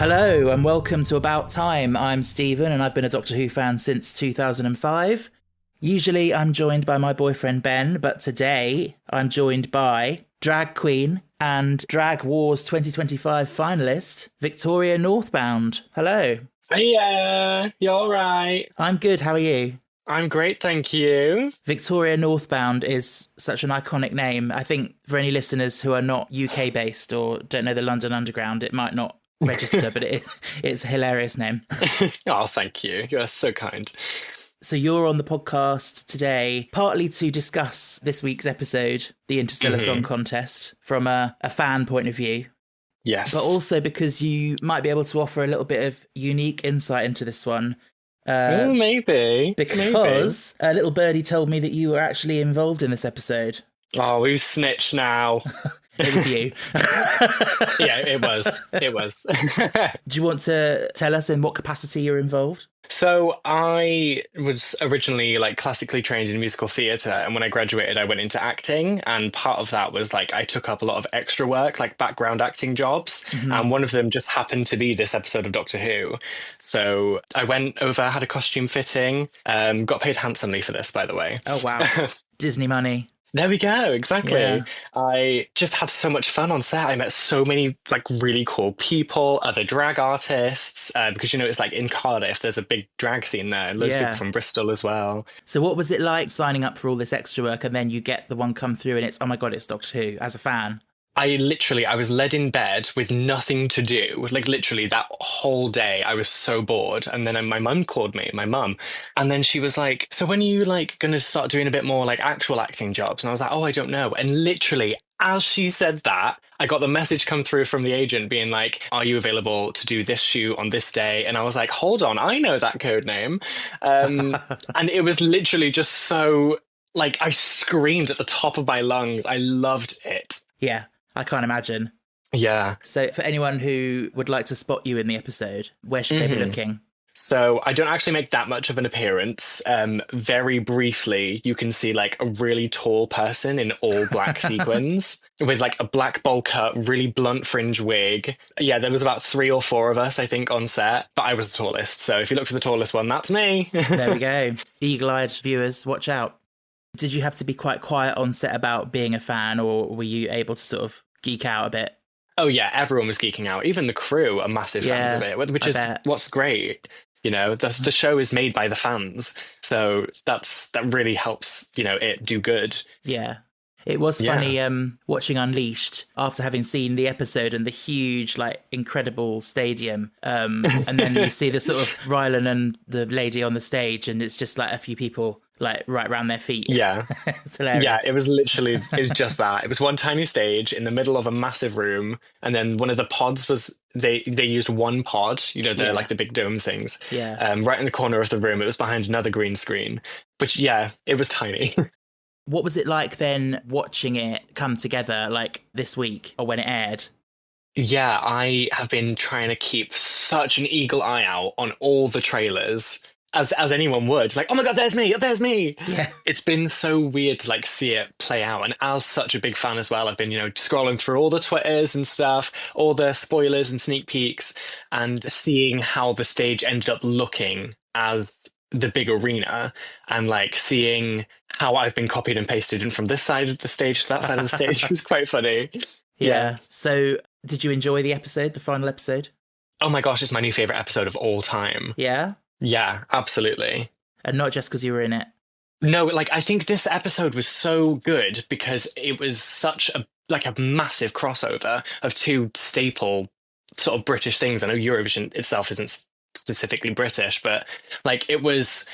Hello and welcome to About Time. I'm Stephen and I've been a Doctor Who fan since 2005. Usually I'm joined by my boyfriend Ben, but today I'm joined by drag queen and Drag Wars 2025 finalist, Victoria Northbound. Hello. Hey, you all right? I'm good, how are you? I'm great, thank you. Victoria Northbound is such an iconic name. I think for any listeners who are not UK based or don't know the London Underground, it might not register, but it's a hilarious name. Oh, thank you. You're so kind. So you're on the podcast today, partly to discuss this week's episode, the Interstellar Song Contest, from a fan point of view. Yes. But also because you might be able to offer a little bit of unique insight into this one. Maybe. Because a little birdie told me that you were actually involved in this episode. Oh, we've snitched now. It was you. Yeah, it was. It was. Do you want to tell us in what capacity you're involved? So I was originally classically trained in musical theatre, and when I graduated I went into acting, and part of that was I took up a lot of extra work, like background acting jobs, and one of them just happened to be this episode of Doctor Who. So I went over, had a costume fitting, got paid handsomely for this, by the way. Oh wow. Disney money. There we go, exactly. Yeah. I just had so much fun on set. I met so many really cool people, other drag artists, because it's in Cardiff, there's a big drag scene there, and loads of people from Bristol as well. So what was it like signing up for all this extra work and then you get the one come through and it's, oh my God, it's Doctor Who as a fan? I was led in bed with nothing to do. Literally that whole day, I was so bored. And then my mum called me, and then she was like, so when are you going to start doing a bit more actual acting jobs? And I was like, oh, I don't know. And literally, as she said that, I got the message come through from the agent being like, are you available to do this shoot on this day? And I was like, hold on, I know that code name. And it was literally just so, I screamed at the top of my lungs. I loved it. Yeah. I can't imagine. Yeah. So for anyone who would like to spot you in the episode, where should they be looking? So I don't actually make that much of an appearance. Very briefly, you can see a really tall person in all black sequins with a black bowl cut, really blunt fringe wig. Yeah, there was about 3 or 4 of us, I think, on set, but I was the tallest. So if you look for the tallest one, that's me. There we go. Eagle-eyed viewers, watch out. Did you have to be quite quiet on set about being a fan, or were you able to sort of geek out a bit? Oh yeah, everyone was geeking out. Even the crew are massive fans of it, which is what's great. The show is made by the fans, so that really helps it do good. Yeah. It was funny watching Unleashed after having seen the episode and the huge, incredible stadium. And then you see the sort of Rylan and the lady on the stage, and it's just a few people right around their feet. Yeah. It's hilarious. Yeah, it was just that. It was one tiny stage in the middle of a massive room, and then one of the pods was they used one pod, the big dome things. Yeah. Right in the corner of the room. It was behind another green screen. But yeah, it was tiny. What was it like then watching it come together this week or when it aired? Yeah, I have been trying to keep such an eagle eye out on all the trailers, as anyone would. It's oh my God, there's me. Yeah. It's been so weird to see it play out. And as such a big fan as well, I've been, scrolling through all the Twitters and stuff, all the spoilers and sneak peeks, and seeing how the stage ended up looking as the big arena, and seeing how I've been copied and pasted in from this side of the stage to that side of the stage. It was quite funny. Yeah. So did you enjoy the episode, the final episode? Oh my gosh, it's my new favorite episode of all time. Yeah? Yeah, absolutely. And not just because you were in it. No, I think this episode was so good because it was such a massive crossover of 2 staple sort of British things. I know Eurovision itself isn't specifically British, but it was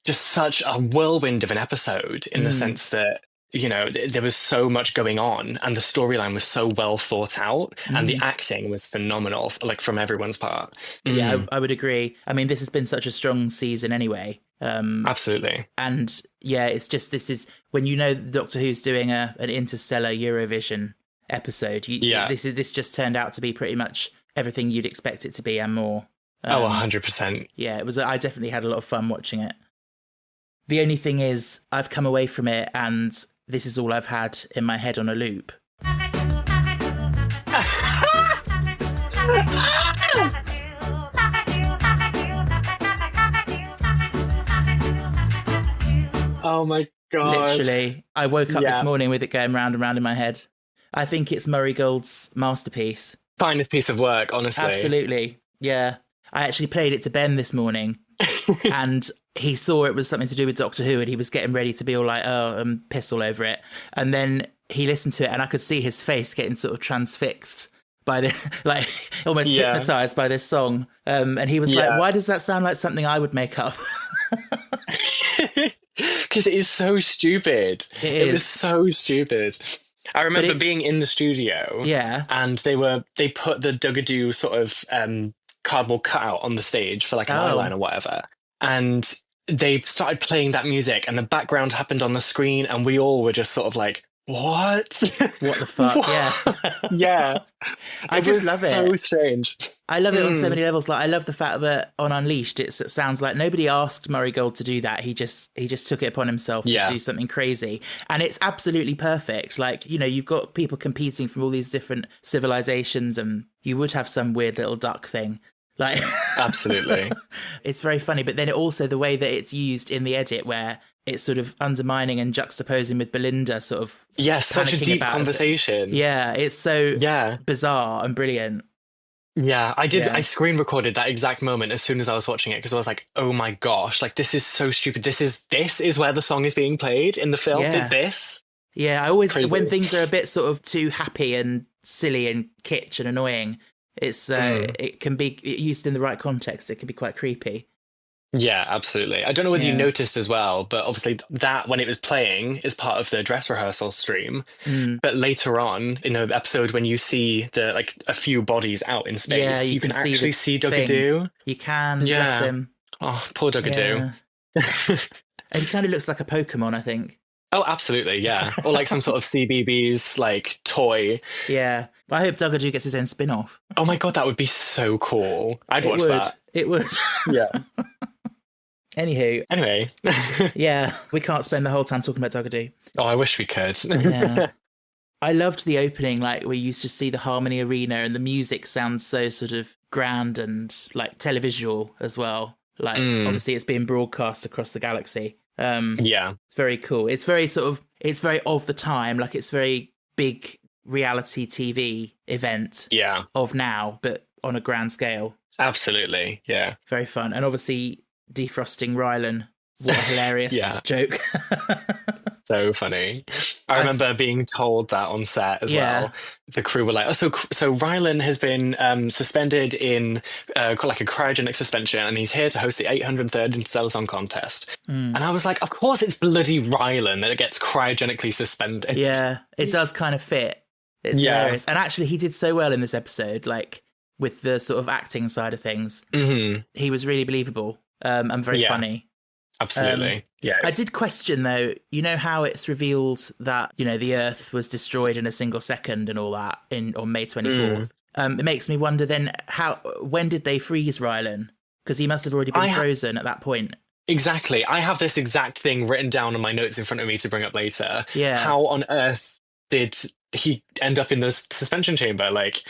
just such a whirlwind of an episode in the sense that there was so much going on, and the storyline was so well thought out, and the acting was phenomenal from everyone's part. Yeah, I would agree. I mean, this has been such a strong season anyway. Absolutely. And yeah, it's just, this is when Doctor Who's doing an Interstellar Eurovision episode. This just turned out to be pretty much everything you'd expect it to be and more. 100%. Yeah, it was. I definitely had a lot of fun watching it. The only thing is, I've come away from it and this is all I've had in my head on a loop. Oh my God. Literally. I woke up this morning with it going round and round in my head. I think it's Murray Gold's masterpiece. Finest piece of work, honestly. Absolutely. Yeah. I actually played it to Ben this morning and he saw it was something to do with Doctor Who and he was getting ready to be all like, oh, and piss all over it. And then he listened to it and I could see his face getting sort of transfixed by the, like, almost hypnotized by this song. And he was like, why does that sound like something I would make up? Because it is so stupid. It was so stupid. I remember being in the studio, and they put the Dugadoo sort of cardboard cutout on the stage for like an eyeline or whatever, and they started playing that music, and the background happened on the screen, and we all were just sort of like, "What? What the fuck?" What? Yeah. I just love it. So strange. I love it on so many levels. Like I love the fact that on Unleashed, it sounds like nobody asked Murray Gold to do that. He just took it upon himself to do something crazy, and it's absolutely perfect. Like, you know, you've got people competing from all these different civilizations, and you would have some weird little duck thing. Like, absolutely, it's very funny. But then also the way that it's used in the edit, where it's sort of undermining and juxtaposing with Belinda, sort of such a deep conversation. Yeah, it's so bizarre and brilliant. Yeah, I did. I screen recorded that exact moment as soon as I was watching it because I was like, "Oh my gosh! Like this is so stupid. This is where the song is being played in the film. Yeah. This." Yeah, I always when things are a bit sort of too happy and silly and kitsch and annoying, it's it can be used in the right context. It can be quite creepy. Yeah, absolutely. I don't know whether you noticed as well, but obviously that when it was playing is part of the dress rehearsal stream. But later on in the episode, when you see a few bodies out in space, you can actually see Dugadoo. You can, bless him. Oh, poor Dugadoo. Yeah. And he kind of looks like a Pokemon, I think. Oh, absolutely, yeah. Or like some sort of CBBS like toy. Yeah. I hope Dugadoo gets his own spin-off. Oh my God, that would be so cool. I'd watch that. It would. Yeah. Anyway. Yeah, we can't spend the whole time talking about Dugadoo. Oh, I wish we could. Yeah. I loved the opening, like where you used to see the Harmony Arena and the music sounds so sort of grand and like televisual as well. Like obviously it's being broadcast across the galaxy. It's very cool. It's very of the time, like it's very big reality TV event of now, but on a grand scale. Absolutely, yeah. Very fun. And obviously defrosting Rylan, what a hilarious joke. So funny. I remember being told that on set as well. The crew were like, "Oh, so Rylan has been suspended in like a cryogenic suspension, and he's here to host the 803rd Interstellar Song Contest." And I was like, "Of course, it's bloody Rylan that gets cryogenically suspended." Yeah, it does kind of fit. It's hilarious, and actually, he did so well in this episode, like with the sort of acting side of things. He was really believable and very funny. Absolutely. I did question though, you know how it's revealed that, you know, the Earth was destroyed in a single second and all that on May 24th. It makes me wonder then when did they freeze Rylan? Because he must have already been frozen at that point. Exactly. I have this exact thing written down on my notes in front of me to bring up later. Yeah. How on earth did he end up in the suspension chamber? Like,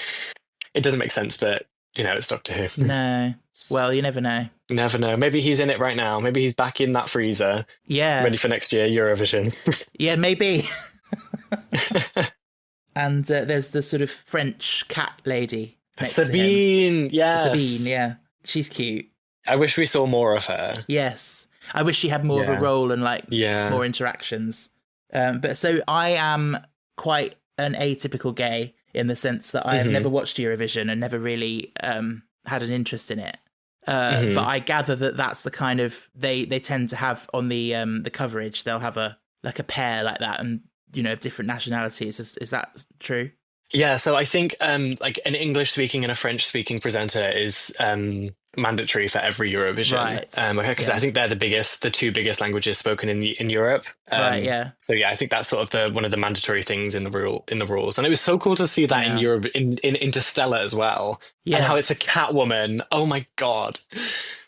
it doesn't make sense, but you know, it's Doctor Who. No. Well, you never know. Never know. Maybe he's in it right now. Maybe he's back in that freezer. Yeah. Ready for next year, Eurovision. Yeah, maybe. And there's the sort of French cat lady next Sabine, yes. Sabine, yeah. She's cute. I wish we saw more of her. Yes. I wish she had more of a role and more interactions. But so I am quite an atypical gay in the sense that I have never watched Eurovision and never really had an interest in it. But I gather that that's the kind of they tend to have on the coverage. They'll have a pair like that, and you know, of different nationalities. Is that true? Yeah, so I think like an English speaking and a French speaking presenter is mandatory for every Eurovision, right? Because I think they're the two biggest languages spoken in Europe. Right. Yeah. So yeah, I think that's sort of one of the mandatory things in the rules, and it was so cool to see that in Europe in Interstellar as well. Yeah. And how it's a Catwoman. Oh my God.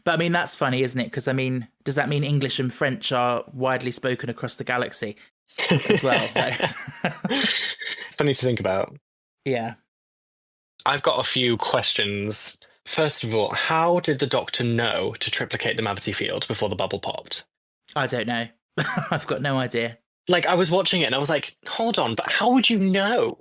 But I mean, that's funny, isn't it? Because I mean, does that mean English and French are widely spoken across the galaxy as well? Funny to think about. Yeah. I've got a few questions. First of all, how did the Doctor know to triplicate the Mavity field before the bubble popped? I don't know. I've got no idea. Like, I was watching it and I was like, hold on, but how would you know?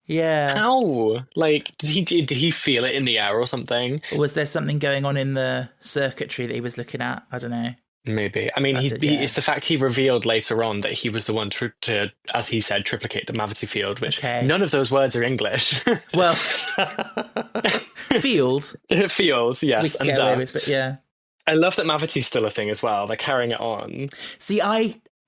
Yeah. How? Like, did he feel it in the air or something? Or was there something going on in the circuitry that he was looking at? I don't know. Maybe. I mean, it's the fact he revealed later on that he was the one to, as he said, triplicate the Mavity field, which none of those words are English. Well, field. Field, yes. We can get away with, but yeah. I love that Mavity's still a thing as well. They're carrying it on. See,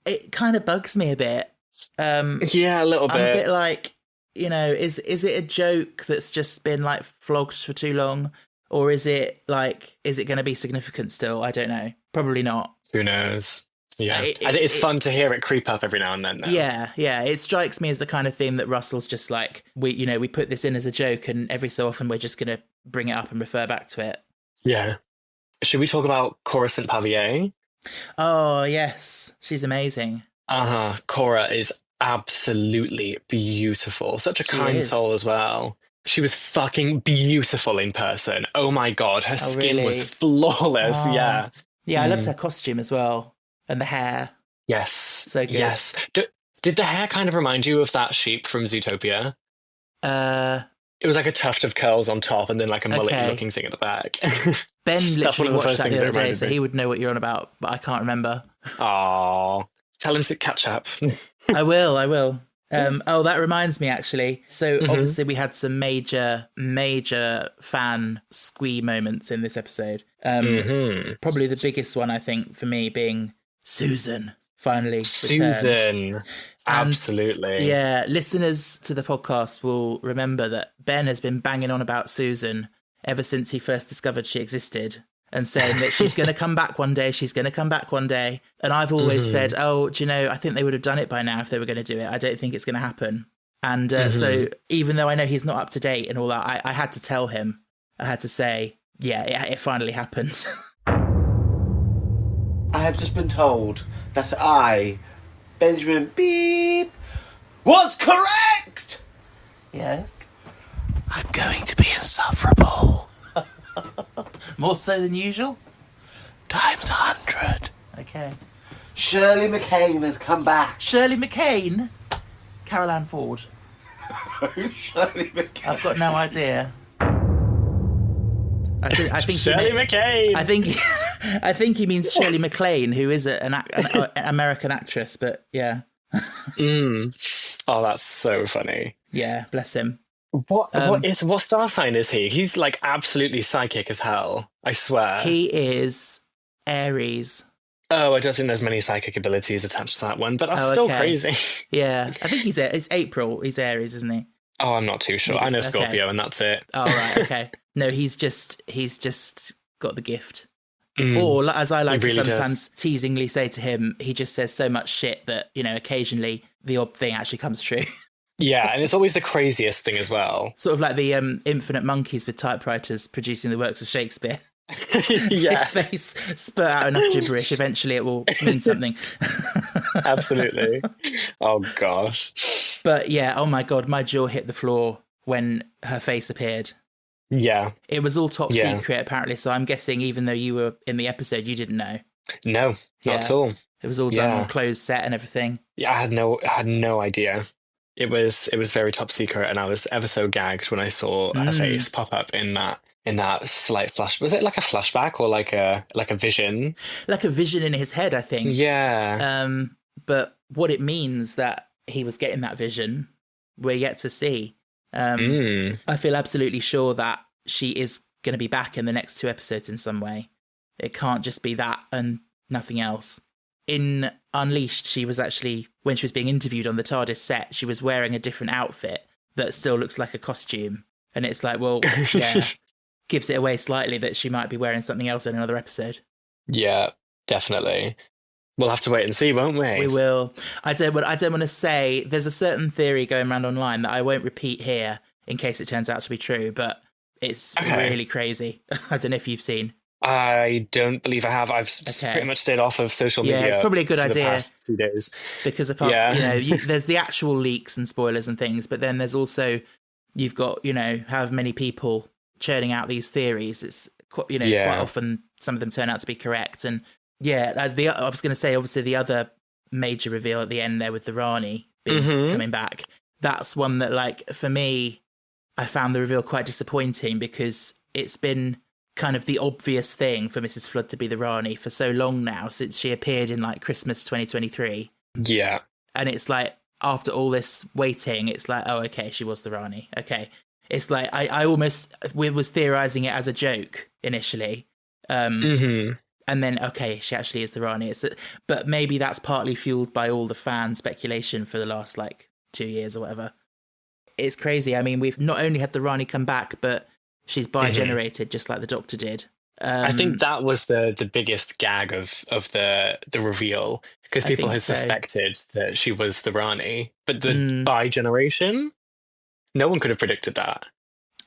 it kind of bugs me a bit. Yeah, a little bit. I'm a bit like, is it a joke that's just been like flogged for too long? Or is it going to be significant still? I don't know. Probably not. Who knows? Yeah. It's fun to hear it creep up every now and then, though. Yeah. It strikes me as the kind of theme that Russell's just like, we put this in as a joke and every so often we're just going to bring it up and refer back to it. Yeah. Should we talk about Cora St. Pavier? Oh, yes. She's amazing. Cora is absolutely beautiful. Such a kind soul as well. She was fucking beautiful in person. Oh my God. Her skin was flawless. Yeah. Yeah, I loved her costume as well. And the hair. Yes. So good. Yes. Did the hair kind of remind you of that sheep from Zootopia? It was like a tuft of curls on top and then like a mullet-looking thing at the back. Ben literally watched that the other day, so he would know what you're on about, but I can't remember. Aww. Tell him to catch up. I will. That reminds me, actually. So obviously we had some major fan squee moments in this episode. Probably the biggest one, I think, for me being Susan finally returned. Absolutely. Yeah, listeners to the podcast will remember that Ben has been banging on about Susan ever since he first discovered she existed and saying that she's going to come back one day, And I've always said, oh, do you know, I think they would have done it by now if they were going to do it. I don't think it's going to happen. And so even though I know he's not up to date and all that, I had to tell him, I had to say, yeah, it finally happened. I have just been told that I, Benjamin Beep, was correct! Yes. I'm going to be insufferable. More so than usual? Times 100. Okay. Shirley MacLaine has come back. Shirley MacLaine? Carol Ann Ford. Who's Shirley MacLaine? I've got no idea. I think Shirley MacLaine. I think he means Shirley MacLaine, who is an American actress, but yeah. Oh, that's so funny. Yeah, bless him. What star sign is he? He's like absolutely psychic as hell. I swear. He is Aries. Oh, I don't think there's many psychic abilities attached to that one, but that's still crazy. Yeah, I think it's April. He's Aries, isn't he? Oh, I'm not too sure. I know Scorpio, and that's it. Oh, right, okay. No, he's just got the gift. Or, as I like to sometimes teasingly say to him, he just says so much shit that, occasionally the odd thing actually comes true. Yeah, and it's always the craziest thing as well. Sort of like the infinite monkeys with typewriters producing the works of Shakespeare. Yeah. If they spurt out enough gibberish, eventually it will mean something. Absolutely. Oh, gosh. But yeah, oh my God, my jaw hit the floor when her face appeared. Yeah. It was all top secret, apparently, so I'm guessing even though you were in the episode, you didn't know. No, not at all. It was all done on closed set and everythling. Yeah, I had no idea. It was very top secret, and I was ever so gagged when I saw her face pop up in that slight flash. Was it like a flashback or like a vision? Like a vision in his head, I think. Yeah. But what it means that he was getting that vision, we're yet to see. I feel absolutely sure that she is going to be back in the next 2 episodes in some way. It can't just be that and nothing else. In Unleashed, she was actually, when she was being interviewed on the TARDIS set, she was wearing a different outfit that still looks like a costume. And it's like, well, yeah, gives it away slightly that she might be wearing something else in another episode. Yeah, definitely. We'll have to wait and see, won't we? We will. I don't want to say, there's a certain theory going around online that I won't repeat here in case it turns out to be true, but it's really crazy. I don't know if you've seen. I don't believe I have. I've pretty much stayed off of social media. Yeah, it's probably a good idea. The past few days. Because apart, there's the actual leaks and spoilers and things, but then there's also, you've got, however many people churning out these theories. It's quite often some of them turn out to be correct. And I was going to say, obviously the other major reveal at the end there with the Rani being coming back. That's one that, like, for me, I found the reveal quite disappointing because it's been kind of the obvious thing for Mrs. Flood to be the Rani for so long now, since she appeared in like Christmas 2023. Yeah. And it's like, after all this waiting, it's like, oh, okay, she was the Rani. Okay. It's like, I almost was theorising it as a joke initially. And then, okay, she actually is the Rani. But maybe that's partly fueled by all the fan speculation for the last, like, 2 years or whatever. It's crazy. I mean, we've not only had the Rani come back, but she's bi-generated, just like the Doctor did. I think that was the biggest gag of the reveal, because people had suspected that she was the Rani. But the bi-generation, no one could have predicted that.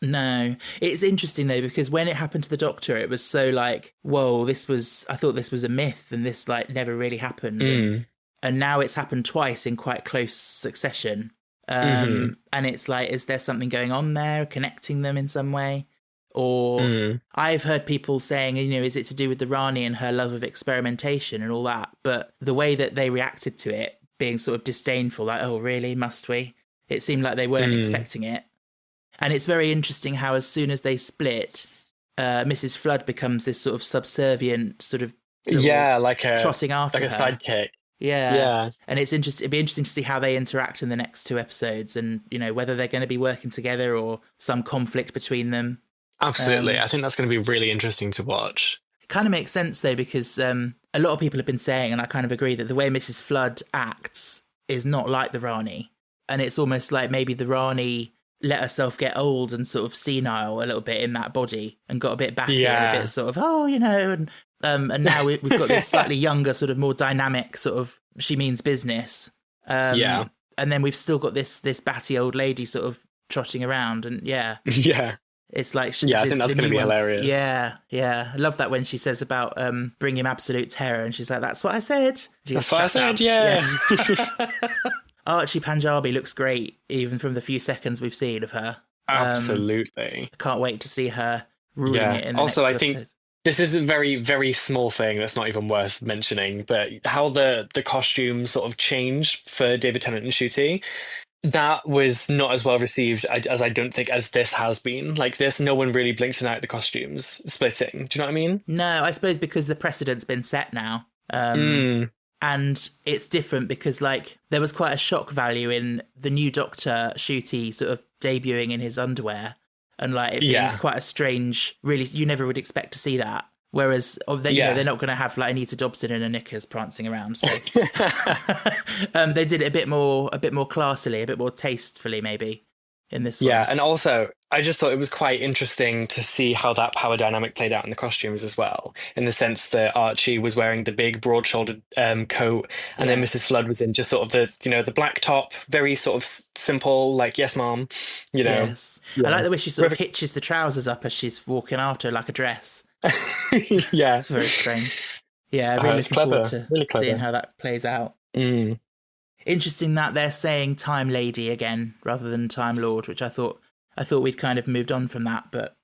No. It's interesting, though, because when it happened to the Doctor, it was so like, whoa, I thought this was a myth and this like never really happened. And now it's happened twice in quite close succession. And it's like, is there something going on there, connecting them in some way? Or I've heard people saying, you know, is it to do with the Rani and her love of experimentation and all that? But the way that they reacted to it, being sort of disdainful, like, oh, really? Must we? It seemed like they weren't expecting it. And it's very interesting how as soon as they split, Mrs. Flood becomes this sort of subservient sort of trotting after like a her. sidekick. Yeah. And it'd be interesting to see how they interact in the next 2 episodes and, you know, whether they're going to be working together or some conflict between them. Absolutely. I think that's going to be really interesting to watch. It kind of makes sense, though, because a lot of people have been saying, and I kind of agree, that the way Mrs. Flood acts is not like the Rani. And it's almost like maybe the Rani let herself get old and sort of senile a little bit in that body and got a bit batty and a bit sort of, oh, you know, and now we've got this slightly younger, sort of more dynamic sort of, she means business. And then we've still got this batty old lady sort of trotting around and it's like... I think that's going to be hilarious. Yeah. I love that when she says about bring him absolute terror and she's like, that's what I said. That's what I said, yeah. Archie Panjabi looks great, even from the few seconds we've seen of her. Absolutely. I can't wait to see her ruling it in the also, next I think episodes. this is a very, very small thing that's not even worth mentioning, but how the costume sort of changed for David Tennant and Ncuti, that was not as well received as I don't think as this has been. Like this, no one really blinked an eye at the costumes splitting. Do you know what I mean? No, I suppose because the precedent's been set now. And it's different because, like, there was quite a shock value in the new Doctor, Ncuti, sort of debuting in his underwear. And, like, it being quite a strange, really, you never would expect to see that. Whereas, you know, they're not going to have, like, Anita Dobson and her Knickers prancing around. So they did it a bit more classily, a bit more tastefully, maybe, in this one. Yeah, and also, I just thought it was quite interesting to see how that power dynamic played out in the costumes as well, in the sense that Archie was wearing the big broad-shouldered coat, and then Mrs. Flood was in just sort of the black top, very sort of simple, like, yes, mom, you know. Yes. I like the way she sort of hitches the trousers up as she's walking after her like a dress. Yeah. It's very strange. Yeah, really looking forward to seeing how that plays out. Interesting that they're saying Time Lady again rather than Time Lord, which I thought we'd kind of moved on from that, but...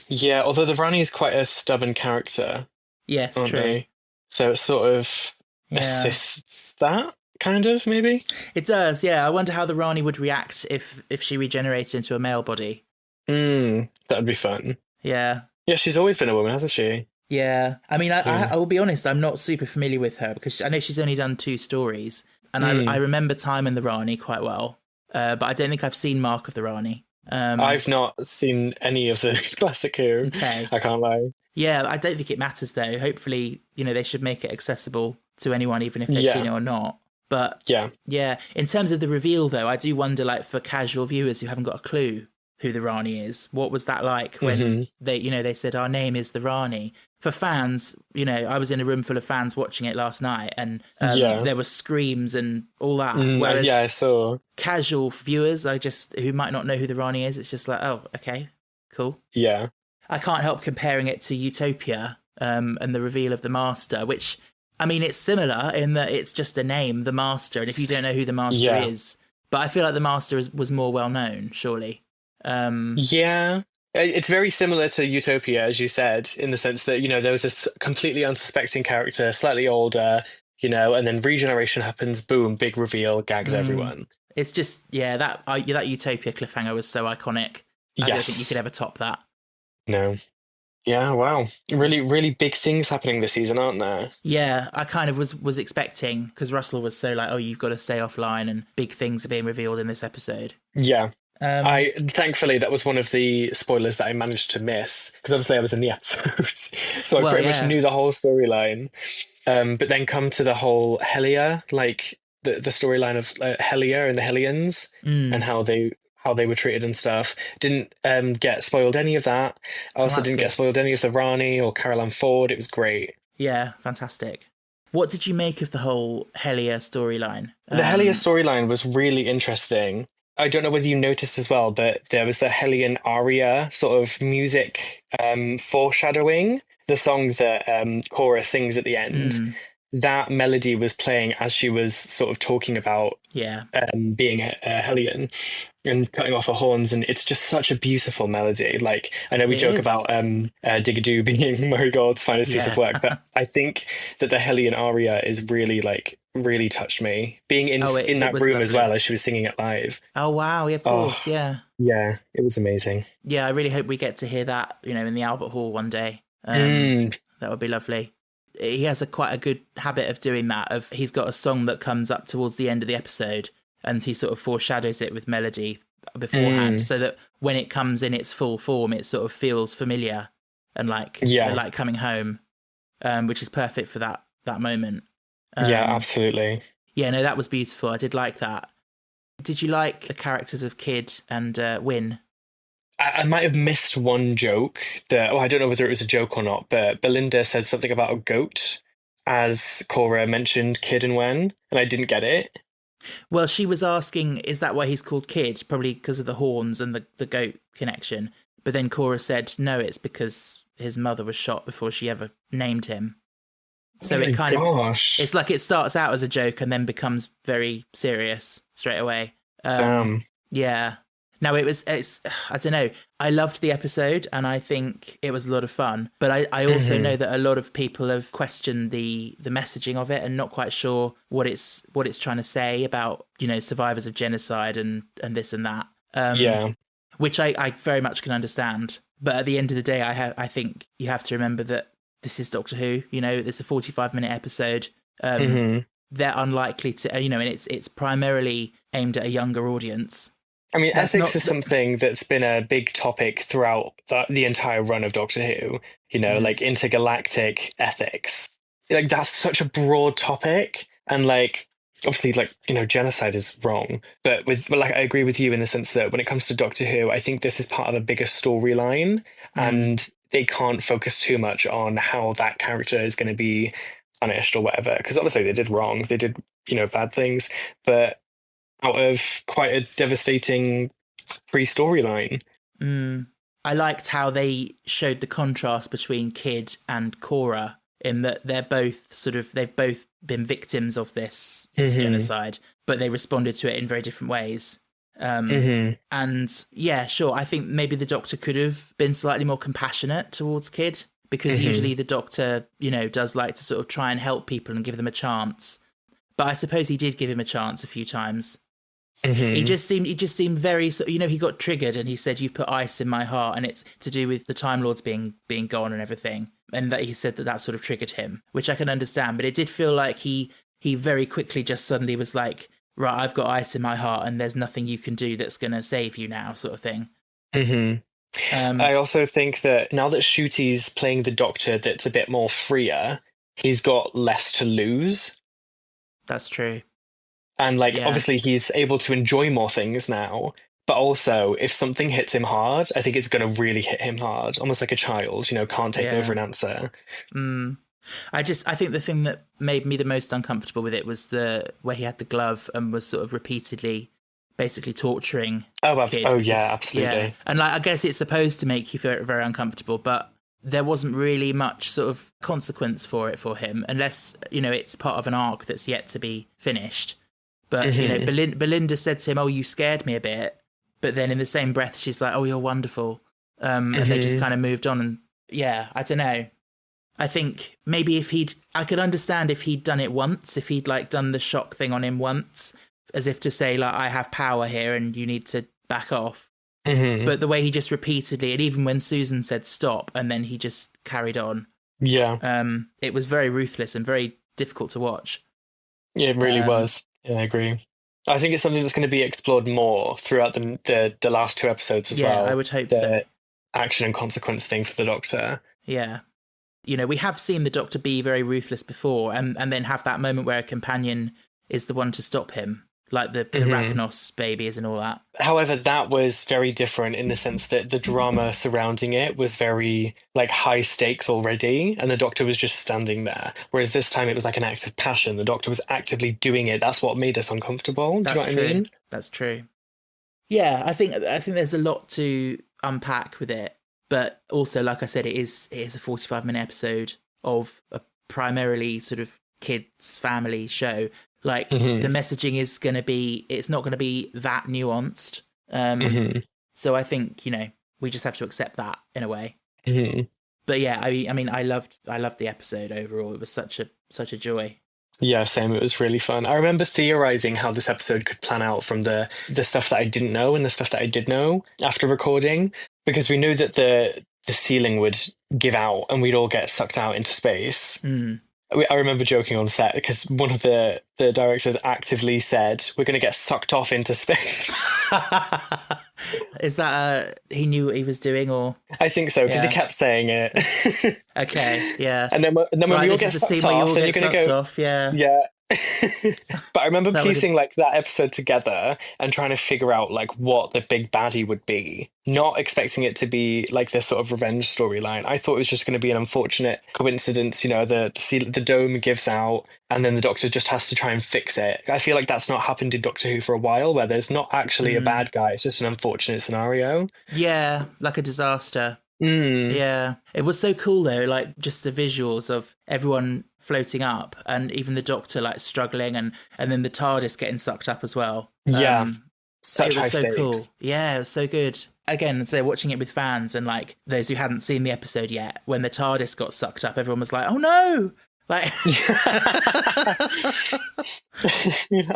Yeah, although the Rani is quite a stubborn character. Yes, true. They? So it sort of assists that, kind of, maybe? It does, yeah. I wonder how the Rani would react if she regenerates into a male body. That would be fun. Yeah. Yeah, she's always been a woman, hasn't she? Yeah. I mean, I will be honest, I'm not super familiar with her because I know she's only done 2 stories. And I remember Time and the Rani quite well, but I don't think I've seen Mark of the Rani. I've not seen any of the classic Who. Okay. I can't lie. Yeah, I don't think it matters though. Hopefully, you know, they should make it accessible to anyone, even if they've seen it or not. But yeah. In terms of the reveal though, I do wonder, like, for casual viewers who haven't got a clue who the Rani is, what was that like when they said our name is the Rani? For fans, you know, I was in a room full of fans watching it last night, and there were screams and all that. Whereas I saw casual viewers, who might not know who the Rani is, it's just like, oh, okay, cool. Yeah, I can't help comparing it to Utopia and the reveal of the Master, which, I mean, it's similar in that it's just a name, the Master, and if you don't know who the Master is, but I feel like the Master was more well known, surely. It's very similar to Utopia, as you said, in the sense that, you know, there was this completely unsuspecting character, slightly older, you know, and then regeneration happens, boom, big reveal, gags everyone. It's just, that Utopia cliffhanger was so iconic. I don't think you could ever top that. No. Yeah, wow. Really, really big things happening this season, aren't there? Yeah, I kind of was expecting, because Russell was so like, oh, you've got to stay offline and big things are being revealed in this episode. Yeah. Thankfully, that was one of the spoilers that I managed to miss, because obviously I was in the episode, so I pretty much knew the whole storyline. But then come to the whole Helia, like the storyline of Helia and the Hellions, and how they were treated and stuff. Didn't get spoiled any of that. I also didn't get spoiled any of the Rani or Caroline Ford. It was great. Yeah, fantastic. What did you make of the whole Helia storyline? The Helia storyline was really interesting. I don't know whether you noticed as well, but there was the Hellion aria sort of music foreshadowing the song that Cora sings at the end. That melody was playing as she was sort of talking about being a Hellion and cutting off her horns, and it's just such a beautiful melody. Like, I know we joke about Digadoo being Marigold's finest piece of work, but I think that the Hellion aria is really really touched me. Being in that room lovely. As well as she was singing it live. Oh wow, yeah, of course, yeah. Yeah, it was amazing. Yeah, I really hope we get to hear that, in the Albert Hall one day. That would be lovely. He has quite a good habit of doing that. He's got a song that comes up towards the end of the episode, and he sort of foreshadows it with melody beforehand, so that when it comes in its full form, it sort of feels familiar and like coming home, which is perfect for that moment. Yeah, absolutely. Yeah, no, that was beautiful. I did like that. Did you like the characters of Kid and Win? I might have missed one joke I don't know whether it was a joke or not, but Belinda said something about a goat as Cora mentioned Kid and Wen, and I didn't get it. Well, she was asking, is that why he's called Kid? Probably because of the horns and the goat connection. But then Cora said, no, it's because his mother was shot before she ever named him. So it kind of, it's like it starts out as a joke and then becomes very serious straight away. Damn. Yeah. No, it's I don't know. I loved the episode and I think it was a lot of fun. But I also know that a lot of people have questioned the messaging of it and not quite sure what it's trying to say about, survivors of genocide and this and that. Which I very much can understand. But at the end of the day, I think you have to remember that this is Doctor Who. It's a 45-minute episode. They're unlikely to, and it's primarily aimed at a younger audience. I mean, ethics is something that's been a big topic throughout the entire run of Doctor Who, like intergalactic ethics. Like, that's such a broad topic. And obviously, genocide is wrong. But I agree with you in the sense that when it comes to Doctor Who, I think this is part of a bigger storyline. And they can't focus too much on how that character is going to be punished or whatever. Because obviously they did wrong. They did, bad things. But out of quite a devastating pre-storyline. I liked how they showed the contrast between Kid and Cora in that they've both been victims of this genocide, but they responded to it in very different ways. And yeah, sure, I think maybe the Doctor could have been slightly more compassionate towards Kid, because usually the Doctor, does like to sort of try and help people and give them a chance. But I suppose he did give him a chance a few times. He just seemed very, he got triggered and he said, "You've put ice in my heart," and it's to do with the Time Lords being gone and everything. And that he said that sort of triggered him, which I can understand. But it did feel like he very quickly just suddenly was like, right, I've got ice in my heart and there's nothing you can do that's going to save you now, sort of thing. I also think that now that Ncuti's playing the Doctor that's a bit more freer, he's got less to lose. That's true. And obviously he's able to enjoy more things now, but also if something hits him hard, I think it's going to really hit him hard, almost like a child, can't take no for an answer. I think the thing that made me the most uncomfortable with it was where he had the glove and was sort of repeatedly basically torturing Kid. Absolutely. Yeah. And I guess it's supposed to make you feel very uncomfortable, but there wasn't really much sort of consequence for him, unless, it's part of an arc that's yet to be finished. But, Belinda said to him, "Oh, you scared me a bit." But then in the same breath, she's like, "Oh, you're wonderful." And they just kind of moved on. And yeah, I don't know. I think maybe I could understand if he'd done it once, if he'd like done the shock thing on him once, as if to say like, I have power here and you need to back off. Mm-hmm. But the way he just repeatedly, and even when Susan said stop and then he just carried on. Yeah. It was very ruthless and very difficult to watch. Yeah, it really was. Yeah, I agree. I think it's something that's going to be explored more throughout the last 2 episodes as well. Yeah, I would hope the so. Action and consequence thing for the Doctor. Yeah. You know, we have seen the Doctor be very ruthless before and then have that moment where a companion is the one to stop him, like the Ragnos babies and all that. However, that was very different in the sense that the drama surrounding it was very like high stakes already, and the Doctor was just standing there. Whereas this time it was like an act of passion. The Doctor was actively doing it. That's what made us uncomfortable. Do you know what I mean? That's true. Yeah, I think there's a lot to unpack with it. But also, like I said, it is a 45-minute episode of a primarily sort of kids' family show. Like, the messaging is going to be, it's not going to be that nuanced. So I think, you know, we just have to accept that in a way. But yeah, I mean, I loved the episode overall. It was such a joy. Yeah, same. It was really fun. I remember theorizing how this episode could plan out from the stuff that I didn't know and the stuff that I did know after recording, because we knew that the ceiling would give out and we'd all get sucked out into space. I remember joking on set because one of the directors actively said, we're going to get sucked off into space. Is that he knew what he was doing, or? I think so, because he kept saying it. Okay, yeah. And then when we all get sucked off, then you're going to go... Off, yeah. Yeah. But I remember piecing like that episode together and trying to figure out like what the big baddie would be, not expecting it to be like this sort of revenge storyline. I thought it was just going to be an unfortunate coincidence, you know, the dome gives out and then the Doctor just has to try and fix it. I feel like that's not happened in Doctor Who for a while, where there's not actually a bad guy, it's just an unfortunate scenario. Yeah, like a disaster. Yeah, it was so cool though, like just the visuals of everyone floating up and even the Doctor like struggling and then the TARDIS getting sucked up as well. Yeah, such it was high so stakes. Cool. Yeah, it was so good. Again, so watching it with fans and like those who hadn't seen the episode yet, when the TARDIS got sucked up, everyone was like, "Oh no!" Like,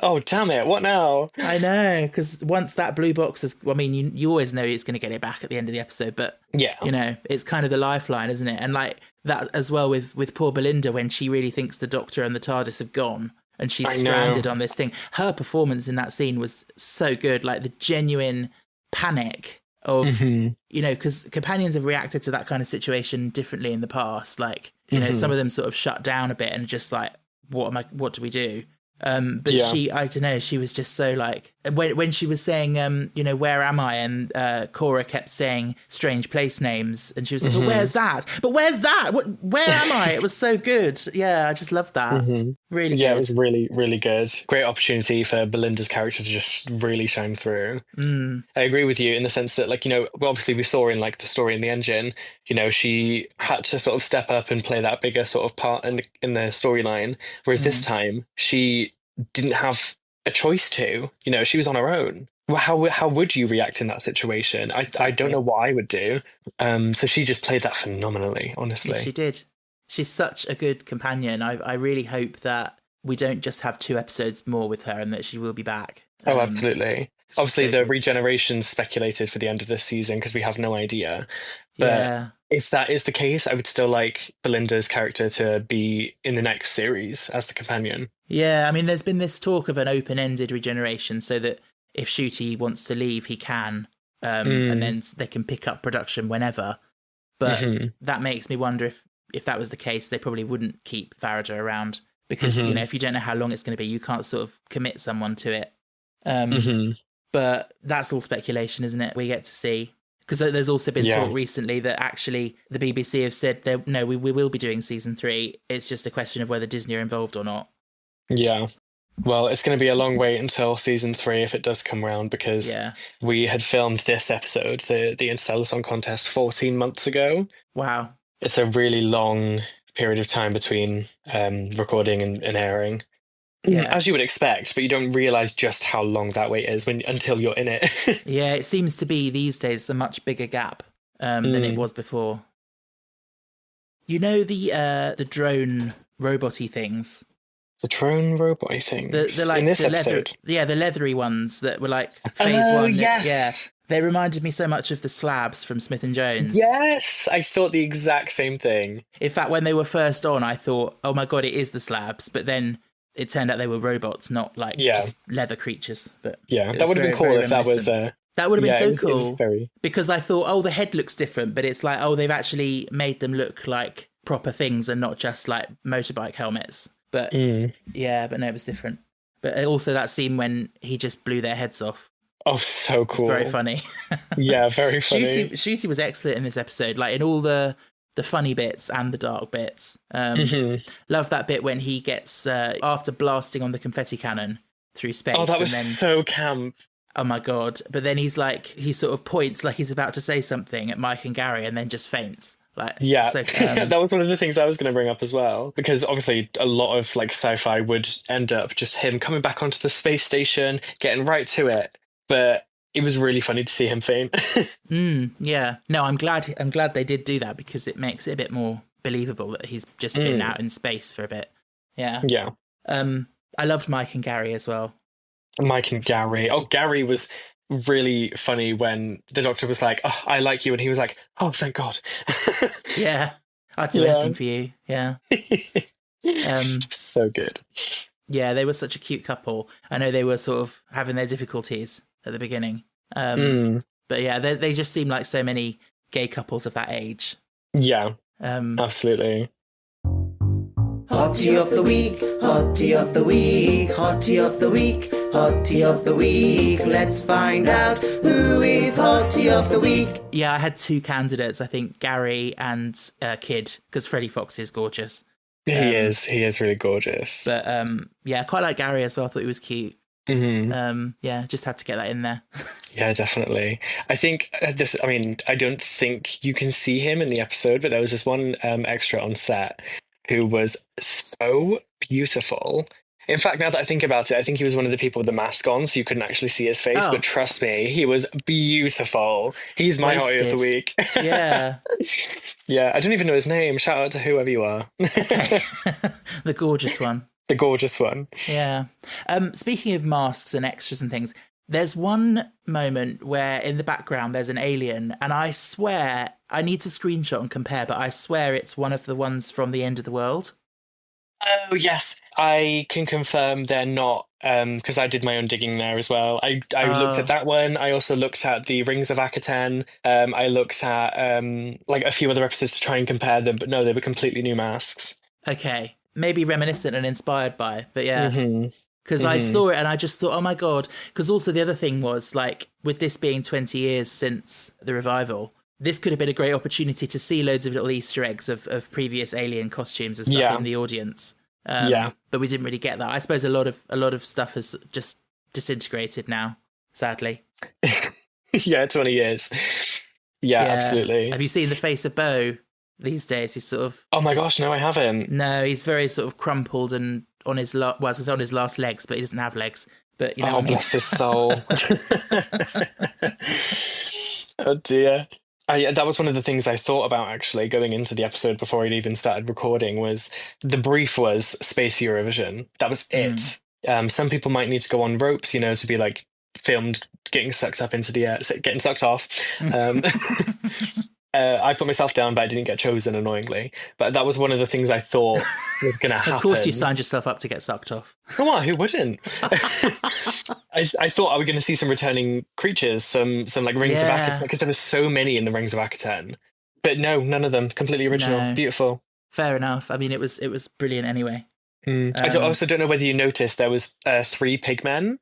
oh damn it! What now? I know, because once that blue box is, I mean, you always know it's going to get it back at the end of the episode, but yeah, you know, it's kind of the lifeline, isn't it? And like that as well with poor Belinda, when she really thinks the Doctor and the TARDIS have gone and she's stranded on this thing. Her performance in that scene was so good, like the genuine panic of, you know, because companions have reacted to that kind of situation differently in the past. Like, you know, some of them sort of shut down a bit and just like, what do we do? But she, I don't know, she was just so like, when she was saying, you know, where am I? And Cora kept saying strange place names and she was like, but where's that? But where's that? Where am I? It was so good. Yeah, I just loved that. Really good. Yeah, it was really, really good. Great opportunity for Belinda's character to just really shine through. I agree with you in the sense that, like, you know, obviously we saw in like the story in the engine, you know, she had to sort of step up and play that bigger sort of part in the storyline. Whereas this time she didn't have a choice to, you know, she was on her own. Well, how would you react in that situation? I don't know what I would do. So she just played that phenomenally, honestly. Yeah, she did. She's such a good companion. I really hope that we don't just have 2 episodes more with her and that she will be back. Oh, absolutely. Obviously, the regeneration's speculated for the end of this season because we have no idea. But if that is the case, I would still like Belinda's character to be in the next series as the companion. Yeah, I mean, there's been this talk of an open-ended regeneration so that if Ncuti wants to leave, he can, and then they can pick up production whenever. But that makes me wonder if that was the case, they probably wouldn't keep Farida around because, you know, if you don't know how long it's going to be, you can't sort of commit someone to it. But that's all speculation, isn't it? We get to see. Because there's also been talk recently that actually the BBC have said, no, we will be doing season 3. It's just a question of whether Disney are involved or not. Yeah. Well, it's going to be a long wait until season 3 if it does come round, because we had filmed this episode, the Interstellar Song Contest, 14 months ago. Wow. It's a really long period of time between recording and airing. Yeah. As you would expect, but you don't realise just how long that wait is until you're in it. Yeah, it seems to be these days a much bigger gap than it was before. You know the drone robot-y things? The drone robot things The like in this the episode. the leathery ones that were like phase Oh, one. yes. Yeah. They reminded me so much of the slabs from Smith and Jones. Yes, I thought the exact same thing. In fact, when they were first on, I thought, oh my God, it is the slabs. But then it turned out they were robots, not like just leather creatures. But yeah, it that was would have been very, cool very if that was... reminiscent. That would have been so It cool. was very... Because I thought, oh, the head looks different. But it's like, oh, they've actually made them look like proper things and not just like motorbike helmets. But yeah, but no, it was different. But also that scene when he just blew their heads off. Oh, so cool. Very funny. Yeah, very funny. Shooty was excellent in this episode, like in all the funny bits and the dark bits. Love that bit when he gets, after blasting on the confetti cannon through space. Oh, that was so camp. Oh my God. But then he sort of points like he's about to say something at Mike and Gary and then just faints. Like, yeah, so, that was one of the things I was going to bring up as well, because obviously a lot of like sci-fi would end up just him coming back onto the space station, getting right to it. But it was really funny to see him faint. Yeah. No, I'm glad they did do that because it makes it a bit more believable that he's just been out in space for a bit. Yeah. Yeah. I loved Mike and Gary as well. Mike and Gary. Oh, Gary was really funny when the doctor was like, oh, I like you. And he was like, oh, thank God. Yeah. I'd do anything for you. Yeah. So good. Yeah, they were such a cute couple. I know they were sort of having their difficulties at the beginning. But yeah, they just seem like so many gay couples of that age. Yeah, absolutely. Hottie of the week, hottie of the week, hottie of the week, hottie of the week. Let's find out who is hottie of the week. Yeah, I had two candidates, I think Gary and Kid, because Freddie Fox is gorgeous. He is really gorgeous. But yeah, I quite like Gary as well. I thought he was cute. Yeah, just had to get that in there. Yeah, definitely. I think I don't think you can see him in the episode, but there was this one extra on set who was so beautiful. In fact, now that I think about it, I think he was one of the people with the mask on, so you couldn't actually see his face. But trust me, he was beautiful. He's my hottie of the week. Yeah. Yeah, I don't even know his name. Shout out to whoever you are. Okay. The gorgeous one. The gorgeous one. Yeah. Speaking of masks and extras and things, there's one moment where in the background there's an alien, and I swear, I need to screenshot and compare, but I swear it's one of the ones from The End of the World. Oh, yes. I can confirm they're not, because I did my own digging there as well. I looked at that one. I also looked at the Rings of Akaten. I looked at like a few other episodes to try and compare them, but no, they were completely new masks. Okay. Maybe reminiscent and inspired by, but yeah. Because I saw it and I just thought, oh my God. Because also the other thing was, like, with this being 20 years since the revival, this could have been a great opportunity to see loads of little Easter eggs of previous alien costumes and stuff in the audience. But we didn't really get that. I suppose a lot of stuff has just disintegrated now, sadly. Yeah, 20 years. Yeah, absolutely. Have you seen the face of Bo these days? He's sort of... Oh my gosh, no, I haven't. No, he's very sort of crumpled and on his he's on his last legs, but he doesn't have legs. But you know, oh, bless his soul. Oh dear. That was one of the things I thought about actually going into the episode before I'd even started recording. Was the brief was Space Eurovision. That was it. Some people might need to go on ropes, to be like filmed getting sucked up into the air, getting sucked off. I put myself down, but I didn't get chosen, annoyingly. But that was one of the things I thought was going to happen. Of course you signed yourself up to get sucked off. Come on, who wouldn't? I thought I was going to see some returning creatures, some like Rings of Akaten, because there were so many in the Rings of Akaten. But no, none of them. Completely original. No. Beautiful. Fair enough. I mean, it was brilliant anyway. I also don't know whether you noticed there was 3 pigmen.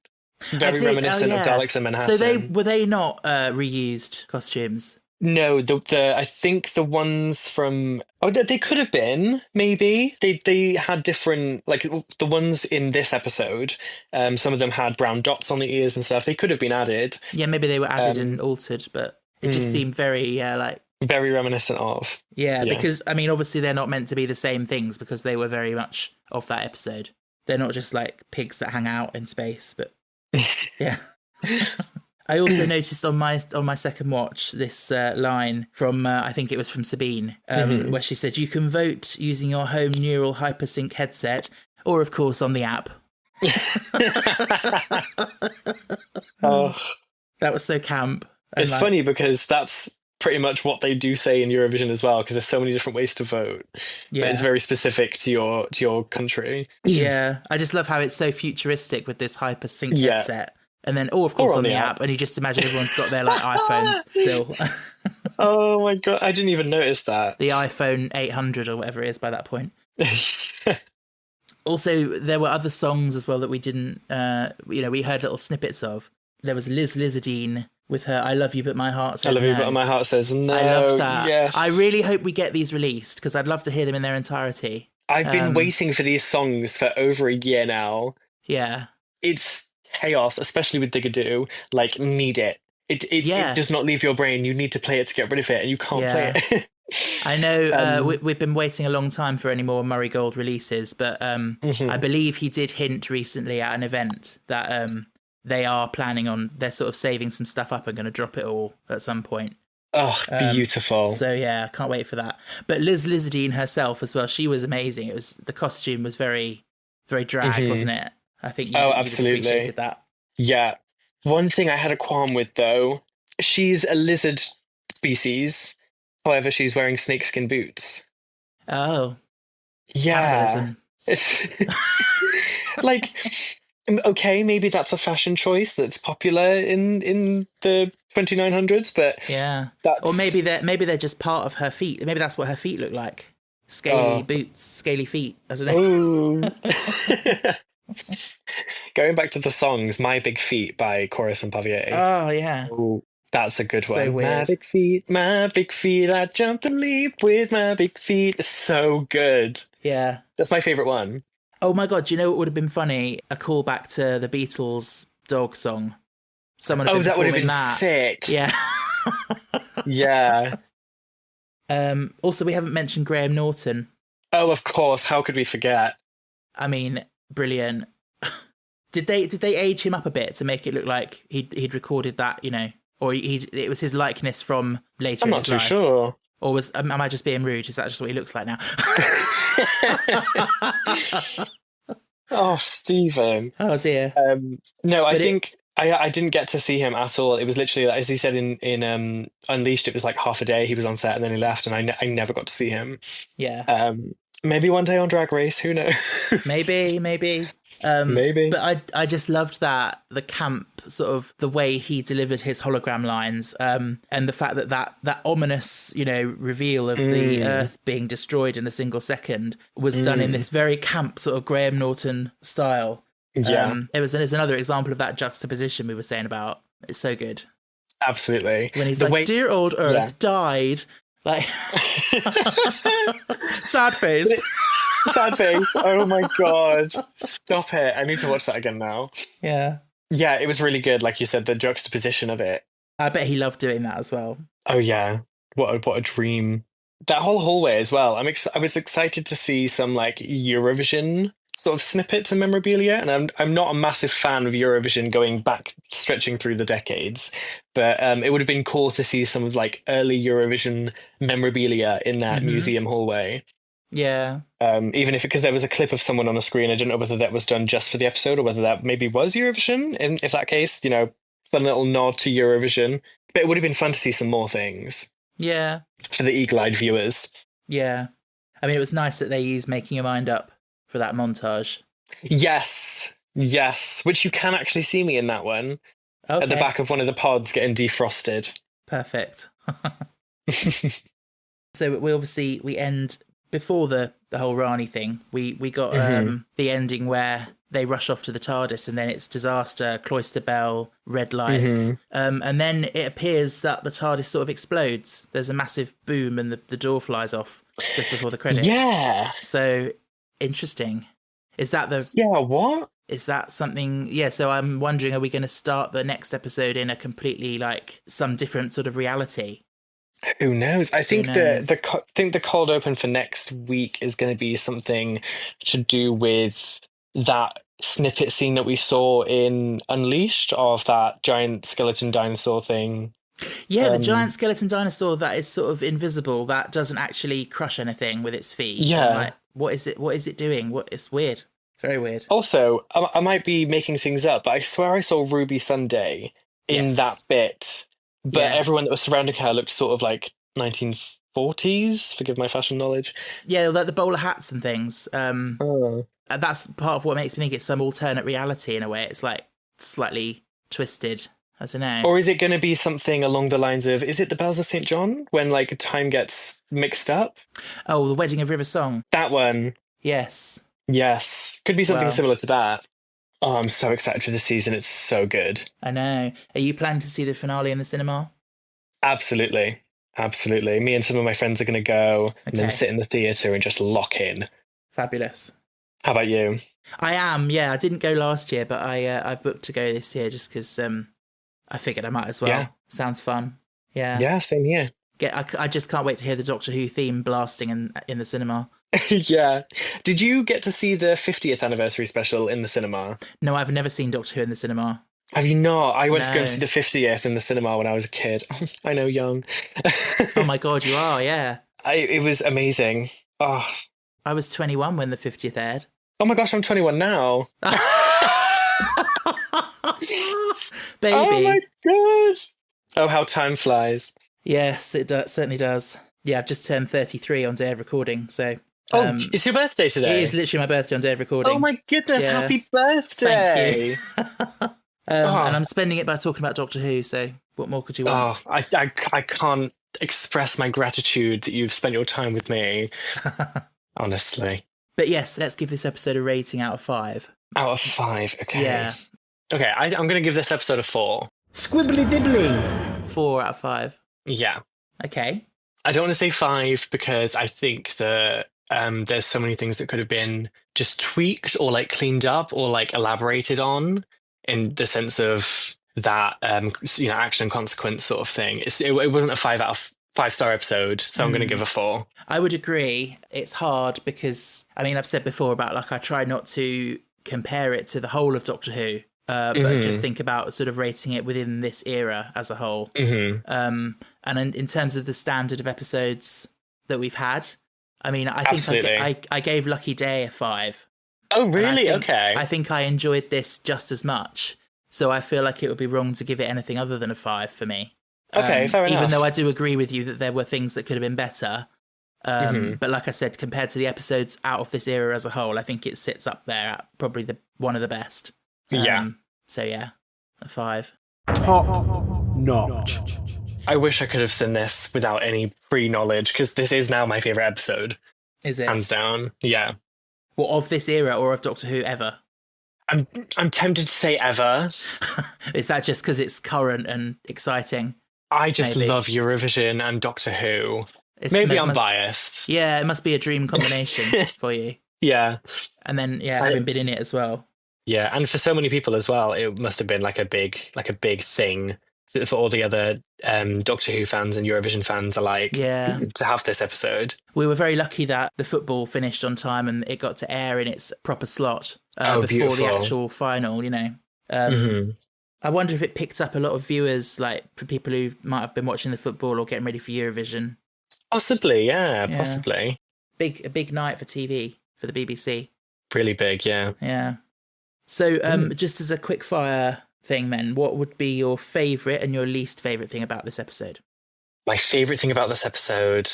Very reminiscent of Daleks in Manhattan. So were they not reused costumes? No, I think the ones from... Oh, they could have been, maybe. They had different... Like, the ones in this episode, some of them had brown dots on the ears and stuff. They could have been added. Yeah, maybe they were added and altered, but it just seemed very, very reminiscent of. Yeah, because, I mean, obviously they're not meant to be the same things because they were very much of that episode. They're not just, like, pigs that hang out in space, but... Yeah. I also noticed on my second watch this line from I think it was from Sabine, where she said, "You can vote using your home neural hypersync headset, or of course on the app." Oh, That was so camp. And it's funny because that's pretty much what they do say in Eurovision as well, because there's so many different ways to vote. Yeah. But it's very specific to your country. Yeah, I just love how it's so futuristic with this hypersync Yeah. headset. And then, of course, on the app. And you just imagine everyone's got their like iPhones still. Oh my God, I didn't even notice that. The iPhone 800 or whatever it is by that point. Also, there were other songs as well that we didn't, we heard little snippets of. There was Liz Lizardine with her "I Love You But My Heart Says No." I love you, but my heart says no. I loved that. Yes. I really hope we get these released because I'd love to hear them in their entirety. I've been waiting for these songs for over a year now. Yeah. It's chaos, especially with Digadoo. Like, need it. It does not leave your brain. You need to play it to get rid of it, and you can't play it. I know we've been waiting a long time for any more Murray Gold releases, but I believe he did hint recently at an event that they are planning on, they're sort of saving some stuff up and going to drop it all at some point. Oh, beautiful. So yeah, I can't wait for that. But Liz Lizardine herself as well, she was amazing. The costume was very, very drag, wasn't it? I think you absolutely appreciated that. Yeah. One thing I had a qualm with, though, she's a lizard species. However, she's wearing snakeskin boots. Oh. Yeah. Cannibalism. It's like, okay, maybe that's a fashion choice that's popular in the 2900s, but yeah. That's... Or maybe they're just part of her feet. Maybe that's what her feet look like. Scaly boots, scaly feet. I don't know. Going back to the songs, "My Big Feet" by Chorus and Pavier. Oh yeah. Ooh, that's a good one. So weird. My big feet, I jump and leap with my big feet. It's so good. Yeah. That's my favourite one. Oh my God, do you know what would have been funny? A callback to the Beatles' Dog song. Someone had been that would have performing been that. sick. Yeah. Yeah. Also, we haven't mentioned Graham Norton. Oh, of course. How could we forget? I mean, brilliant. Did they age him up a bit to make it look like he'd recorded that, or it was his likeness from later I'm in not his too life? sure. Or am I just being rude? Is that just what he looks like now? Oh, Stephen. Oh dear. No, I think I didn't get to see him at all. It was literally, as he said in Unleashed, it was like half a day he was on set and then he left, and I never got to see him. Yeah. Maybe one day on Drag Race, who knows? Maybe. Maybe. But I just loved the camp, sort of the way he delivered his hologram lines, and the fact that ominous, reveal of the Earth being destroyed in a single second was done in this very camp sort of Graham Norton style. Yeah. There's another example of that juxtaposition we were saying about. It's so good. Absolutely. When he's dear old Earth died. Like, sad face. Sad face. Oh my God. Stop it. I need to watch that again now. Yeah. Yeah, it was really good. Like you said, the juxtaposition of it. I bet he loved doing that as well. Oh yeah. What a dream. That whole hallway as well. I was excited to see some like Eurovision sort of snippets and memorabilia, and I'm not a massive fan of Eurovision going back, stretching through the decades, but it would have been cool to see some of like early Eurovision memorabilia in that museum hallway. Yeah. Even because there was a clip of someone on a screen, I didn't know whether that was done just for the episode or whether that maybe was Eurovision. And if that case, some little nod to Eurovision. But it would have been fun to see some more things. Yeah. For the eagle-eyed viewers. Yeah. I mean, it was nice that they used Making Your Mind Up for that montage. Yes. Which you can actually see me in that one. Okay. At the back of one of the pods getting defrosted. Perfect. So we end before the whole Rani thing. We got the ending where they rush off to the TARDIS and then it's disaster, cloister bell, red lights. And then it appears that the TARDIS sort of explodes. There's a massive boom and the door flies off just before the credits. Yeah. So interesting. Is that what? Is that something? Yeah, so I'm wondering, are we going to start the next episode in a completely some different sort of reality? Who knows? I think the cold open for next week is going to be something to do with that snippet scene that we saw in Unleashed of that giant skeleton dinosaur thing. Yeah, the giant skeleton dinosaur that is sort of invisible, that doesn't actually crush anything with its feet. Yeah. I'm like, what is it doing? It's weird. Very weird. Also, I might be making things up, but I swear I saw Ruby Sunday in Yes. that bit. But Yeah. everyone that was surrounding her looked sort of like 1940s. Forgive my fashion knowledge. Yeah, like the bowler hats and things. Oh. That's part of what makes me think it's some alternate reality in a way. It's like slightly twisted. I don't know. Or is it going to be something along the lines of, is it the Bells of St. John? When like time gets mixed up? Oh, the Wedding of River Song. That one. Yes. Yes. Could be something Well. similar to that. Oh, I'm so excited for this season. It's so good. I know. Are you planning to see the finale in the cinema? Absolutely. Absolutely. Me and some of my friends are going to go and then Okay. sit in the theatre and just lock in. Fabulous. How about you? I am, yeah. I didn't go last year, but I've booked to go this year just because I figured I might as well. Yeah. Sounds fun. Yeah. Yeah, same here. I just can't wait to hear the Doctor Who theme blasting in the cinema. Yeah. Did you get to see the 50th anniversary special in the cinema? No, I've never seen Doctor Who in the cinema. Have you not? I went to go No. and see the 50th in the cinema when I was a kid. I know, young. Oh my God, you are, yeah. It was amazing. Oh. I was 21 when the 50th aired. Oh my gosh, I'm 21 now. Baby. Oh my god. Oh, how time flies. Yes, it certainly does. Yeah, I've just turned 33 on day of recording, so... Oh, it's your birthday today? It is literally my birthday on day of recording. Oh my goodness, Yeah. happy birthday. Thank you. And I'm spending it by talking about Doctor Who, so what more could you want? Oh, I can't express my gratitude that you've spent your time with me. Honestly. But yes, let's give this episode a rating out of 5. Out of 5, okay. Yeah, Okay, I'm going to give this episode a 4. Squibbly dibbly. 4 out of 5. Yeah. Okay. I don't want to say 5 because I think that there's so many things that could have been just tweaked or like cleaned up or like elaborated on in the sense of that, action and consequence sort of thing. It wasn't a 5 out of 5-star episode, so I'm going to give a 4. I would agree. It's hard because, I mean, I've said before about like I try not to compare it to the whole of Doctor Who, but just think about sort of rating it within this era as a whole. Mm-hmm. And in terms of the standard of episodes that we've had, I mean, I think Absolutely. I gave Lucky Day a 5. Oh, And I really? think- Okay. I think I enjoyed this just as much. So I feel like it would be wrong to give it anything other than a 5 for me. Okay, fair enough. Even though I do agree with you that there were things that could have been better. But like I said, compared to the episodes out of this era as a whole, I think it sits up there at probably one of the best. Yeah. So yeah, a 5. Top notch. I wish I could have seen this without any pre-knowledge because this is now my favourite episode, Is it? hands down. Yeah. Well, of this era or of Doctor Who ever? I'm tempted to say ever. Is that just because it's current and exciting? I just Maybe. love Eurovision and Doctor Who. It's, Maybe it I'm must- biased. Yeah, it must be a dream combination for you. Yeah. And then, yeah, I- having been in it as well. Yeah, and for so many people as well, it must have been like a big thing for all the other Doctor Who fans and Eurovision fans alike. Yeah. To have this episode. We were very lucky that the football finished on time and it got to air in its proper slot before the beautiful. actual final, you know. Mhm. I wonder if it picked up a lot of viewers, like for people who might have been watching the football or getting ready for Eurovision. Possibly, yeah, Yeah. possibly. A big night for TV, for the BBC. Really big, yeah. Yeah. So just as a quick fire thing then, what would be your favourite and your least favourite thing about this episode? My favourite thing about this episode,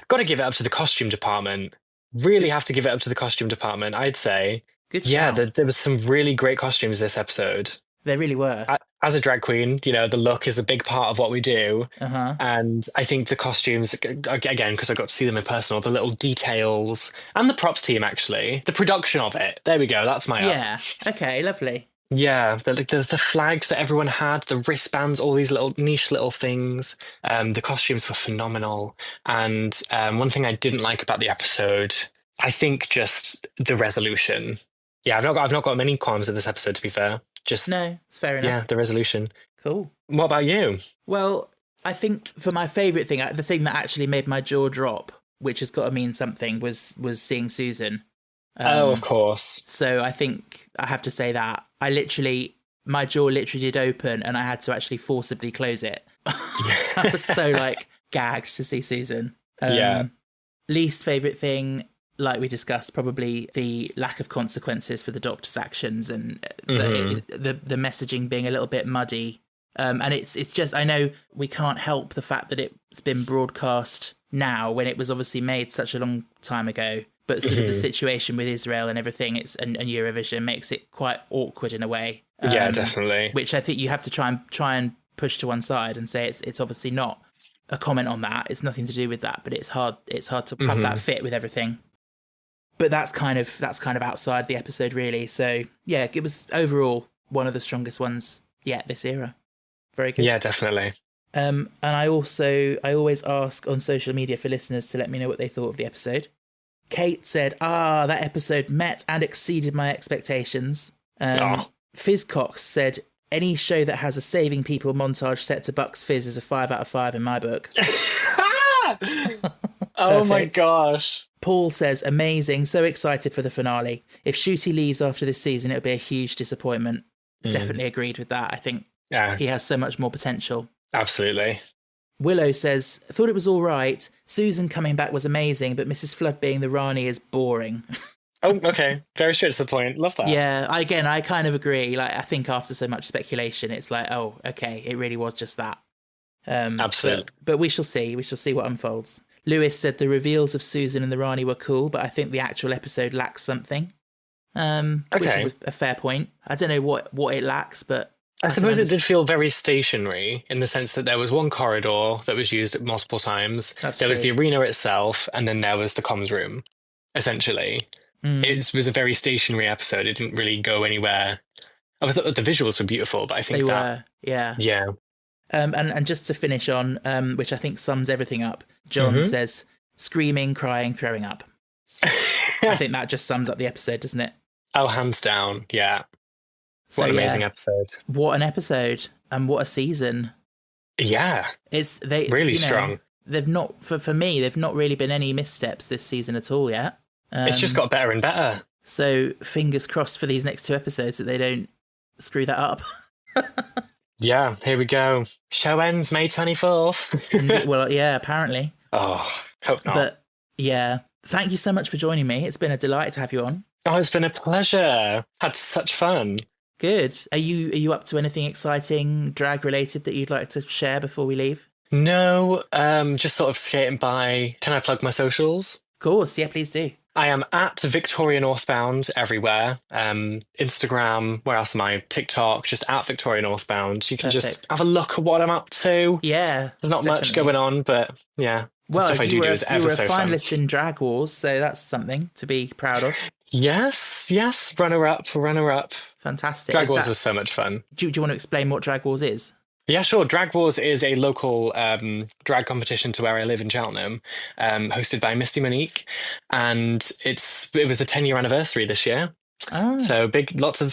got to give it up to the costume department. Really have to give it up to the costume department, I'd say. Good Yeah, shout. there was some really great costumes this episode. They really were. As a drag queen, you know, the look is a big part of what we do. Uh-huh. And I think the costumes, again, because I got to see them in person, the little details, and the props team, actually, the production of it. There we go, that's my up. Yeah. Okay, lovely. Yeah, the flags that everyone had, the wristbands, all these little niche little things. The costumes were phenomenal. And one thing I didn't like about the episode, I think just the resolution. Yeah, I've not got many qualms with this episode, to be fair. Just No, it's fair enough. yeah, the resolution. Cool. What about you? Well, I think for my favourite thing, the thing that actually made my jaw drop, which has got to mean something, was seeing Susan. Oh, of course. So I think I have to say that my jaw literally did open and I had to actually forcibly close it. I was so like gagged to see Susan. Yeah. Least favourite thing, like we discussed, probably the lack of consequences for the Doctor's actions and the messaging being a little bit muddy. And it's just, I know we can't help the fact that it's been broadcast now when it was obviously made such a long time ago. But sort of the situation with Israel and everything, and Eurovision makes it quite awkward in a way. Yeah, definitely. Which I think you have to try and push to one side and say it's obviously not a comment on that. It's nothing to do with that, but it's hard to have that fit with everything. But that's kind of outside the episode, really. So yeah, it was overall one of the strongest ones yet this era. Very good. Yeah, definitely. And I always ask on social media for listeners to let me know what they thought of the episode. Kate said, that episode met and exceeded my expectations. Fizzcox said, any show that has a saving people montage set to Buck's Fizz is a 5 out of 5 in my book. Oh my gosh. Paul says, amazing, so excited for the finale. If Shooty leaves after this season, it'll be a huge disappointment. Definitely agreed with that. I think he has so much more potential. Absolutely. Willow says, thought it was all right. Susan coming back was amazing, but Mrs. Flood being the Rani is boring. Oh, okay. Very straight to the point. Love that. Yeah, I kind of agree. Like, I think after so much speculation, it's like, oh, okay, it really was just that. Absolutely. But we shall see. We shall see what unfolds. Lewis said the reveals of Susan and the Rani were cool, but I think the actual episode lacks something. Which is a fair point. I don't know what it lacks, but I suppose it did feel very stationary in the sense that there was one corridor that was used multiple times. There was the arena itself, and then there was the comms room, essentially. It was a very stationary episode. It didn't really go anywhere. I thought the visuals were beautiful, but I think they were. Yeah. And just to finish on, which I think sums everything up, John says, screaming, crying, throwing up. I think that just sums up the episode, doesn't it? Oh, hands down, yeah. What an amazing episode. What an episode, and what a season. Yeah. It's really strong. They've not, for me, they've not really been any missteps this season at all yet. It's just got better and better. So fingers crossed for these next 2 episodes that they don't screw that up. Yeah, here we go. Show ends May 24th. Well, yeah, apparently. Oh, hope not. But yeah, thank you so much for joining me. It's been a delight to have you on. Oh, it's been a pleasure. Had such fun. Good. Are you up to anything exciting, drag related, that you'd like to share before we leave? No, just sort of skating by. Can I plug my socials? Of course, yeah, please do. I am at Victoria Northbound everywhere. Instagram, where else am I? TikTok, just at Victoria Northbound. You can just have a look at what I'm up to. Yeah. There's not much going on, but yeah. The stuff I do is ever so fun. You were a finalist in Drag Wars, so that's something to be proud of. Yes. Runner-up. Fantastic. Drag Wars was so much fun. Do you want to explain what Drag Wars is? Yeah, sure. Drag Wars is a local drag competition to where I live in Cheltenham, hosted by Misty Monique, and it was the 10-year anniversary this year. So lots of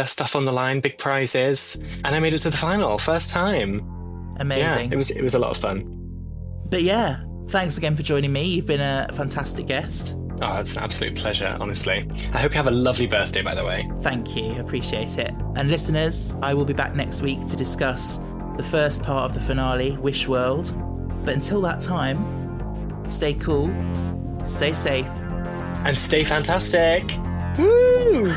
stuff on the line, big prizes, and I made it to the final, first time. Amazing. Yeah, it was a lot of fun. But yeah, thanks again for joining me. You've been a fantastic guest. Oh, it's an absolute pleasure, honestly. I hope you have a lovely birthday, by the way. Thank you. Appreciate it. And listeners, I will be back next week to discuss the first part of the finale, Wish World. But until that time, stay cool, stay safe, and stay fantastic. Woo!